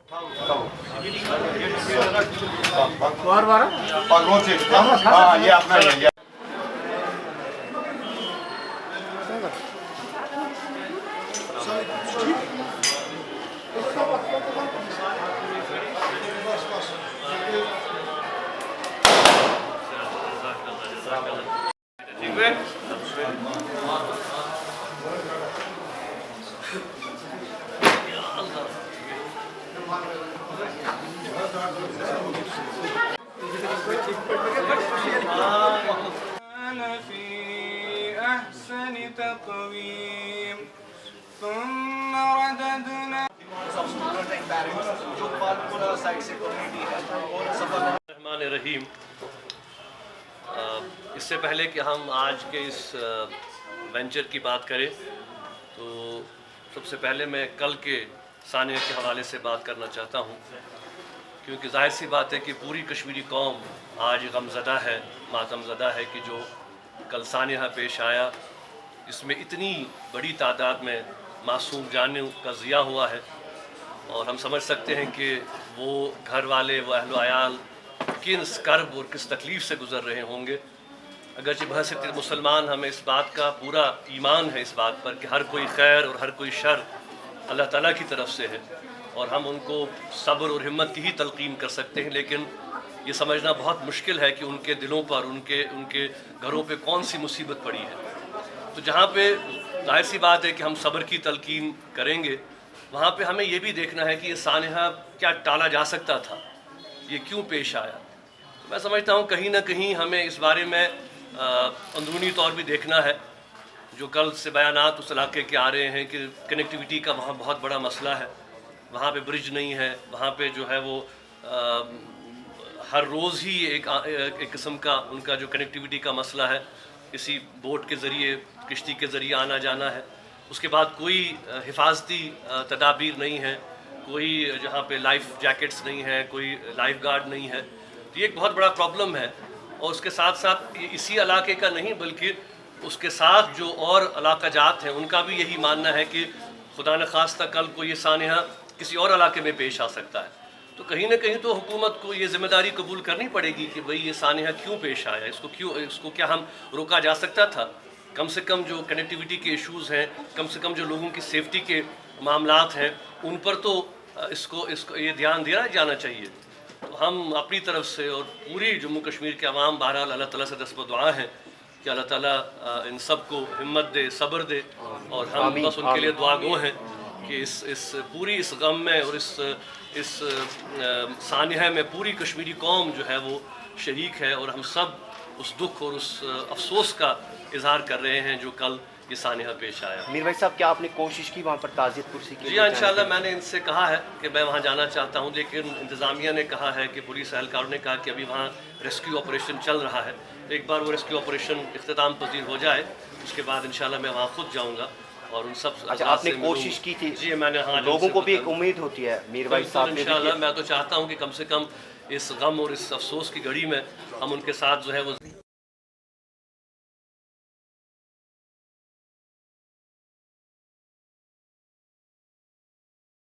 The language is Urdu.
یہ اپنا الرحمن الرحیم۔ اس سے پہلے کہ ہم آج کے اس وینچر کی بات کریں تو سب سے پہلے میں کل کے سانحہ کے حوالے سے بات کرنا چاہتا ہوں، کیونکہ ظاہر سی بات ہے کہ پوری کشمیری قوم آج غمزدہ ہے، ماتم زدہ ہے کہ جو کل سانحہ پیش آیا، اس میں اتنی بڑی تعداد میں معصوم جانوں کا ضیاع ہوا ہے، اور ہم سمجھ سکتے ہیں کہ وہ گھر والے، وہ اہل و عیال کس کرب اور کس تکلیف سے گزر رہے ہوں گے۔ اگرچہ بحیثیت مسلمان ہمیں اس بات کا پورا ایمان ہے اس بات پر کہ ہر کوئی خیر اور ہر کوئی شر اللہ تعالیٰ کی طرف سے ہے، اور ہم ان کو صبر اور ہمت کی ہی تلقین کر سکتے ہیں، لیکن یہ سمجھنا بہت مشکل ہے کہ ان کے دلوں پر، ان کے گھروں پہ کون سی مصیبت پڑی ہے۔ تو جہاں پہ ظاہر سی بات ہے کہ ہم صبر کی تلقین کریں گے، وہاں پہ ہمیں یہ بھی دیکھنا ہے کہ یہ سانحہ کیا ٹالا جا سکتا تھا، یہ کیوں پیش آیا۔ تو میں سمجھتا ہوں کہیں نہ کہیں ہمیں اس بارے میں اندرونی طور بھی دیکھنا ہے۔ جو کل سے بیانات اس علاقے کے آ رہے ہیں کہ کنیکٹیویٹی کا وہاں بہت بڑا مسئلہ ہے، وہاں پہ برج نہیں ہے، وہاں پہ جو ہے وہ ہر روز ہی ایک قسم کا ان کا جو کنیکٹیویٹی کا مسئلہ ہے، کسی بوٹ کے ذریعے، کشتی کے ذریعے آنا جانا ہے۔ اس کے بعد کوئی حفاظتی تدابیر نہیں ہے، کوئی جہاں پہ لائف جیکٹس نہیں ہیں، کوئی لائف گارڈ نہیں ہے۔ تو یہ ایک بہت بڑا پرابلم ہے، اور اس کے ساتھ ساتھ اسی علاقے کا نہیں بلکہ اس کے ساتھ جو اور علاقہ جات ہیں ان کا بھی یہی ماننا ہے کہ خدا نخواستہ کل کو یہ سانحہ کسی اور علاقے میں پیش آ سکتا ہے۔ تو کہیں نہ کہیں تو حکومت کو یہ ذمہ داری قبول کرنی پڑے گی کہ بھئی یہ سانحہ کیوں پیش آیا، اس کو کیا ہم روکا جا سکتا تھا۔ کم سے کم جو کنیکٹیویٹی کے ایشوز ہیں، کم سے کم جو لوگوں کی سیفٹی کے معاملات ہیں، ان پر تو اس کو یہ دھیان دیا جانا چاہیے۔ تو ہم اپنی طرف سے اور پوری جموں کشمیر کے عوام بہرحال اللہ تعالیٰ سے دست دعا ہیں کہ اللہ تعالیٰ ان سب کو ہمت دے، صبر دے، اور ہم بس ان کے لیے دعا گو ہیں کہ اس پوری اس غم میں اور اس سانحہ میں پوری کشمیری قوم جو ہے وہ شریک ہے، اور ہم سب اس دکھ اور اس افسوس کا اظہار کر رہے ہیں جو کل یہ سانحہ پیش آیا۔ میر بھائی صاحب، کیا آپ نے کوشش کی وہاں پر تعزیت پرسی کے لیے؟ جی ہاں، انشاءاللہ میں نے ان سے کہا ہے کہ میں وہاں جانا چاہتا ہوں، لیکن انتظامیہ نے کہا ہے کہ پولیس اہلکاروں نے کہا کہ ابھی وہاں ریسکیو آپریشن چل رہا ہے، ایک بار وہ ریسکیو آپریشن اختتام پذیر ہو جائے اس کے بعد انشاءاللہ میں وہاں خود جاؤں گا اور ان سب۔ اچھا، آپ نے کوشش کی تھی؟ جی میں نے، ہاں، لوگوں کو بھی ایک امید ہوتی ہے میر بھائی صاحب نے۔ انشاءاللہ میں تو چاہتا ہوں کہ کم سے کم اس غم اور اس افسوس کی گھڑی میں ہم ان کے ساتھ جو ہے وہ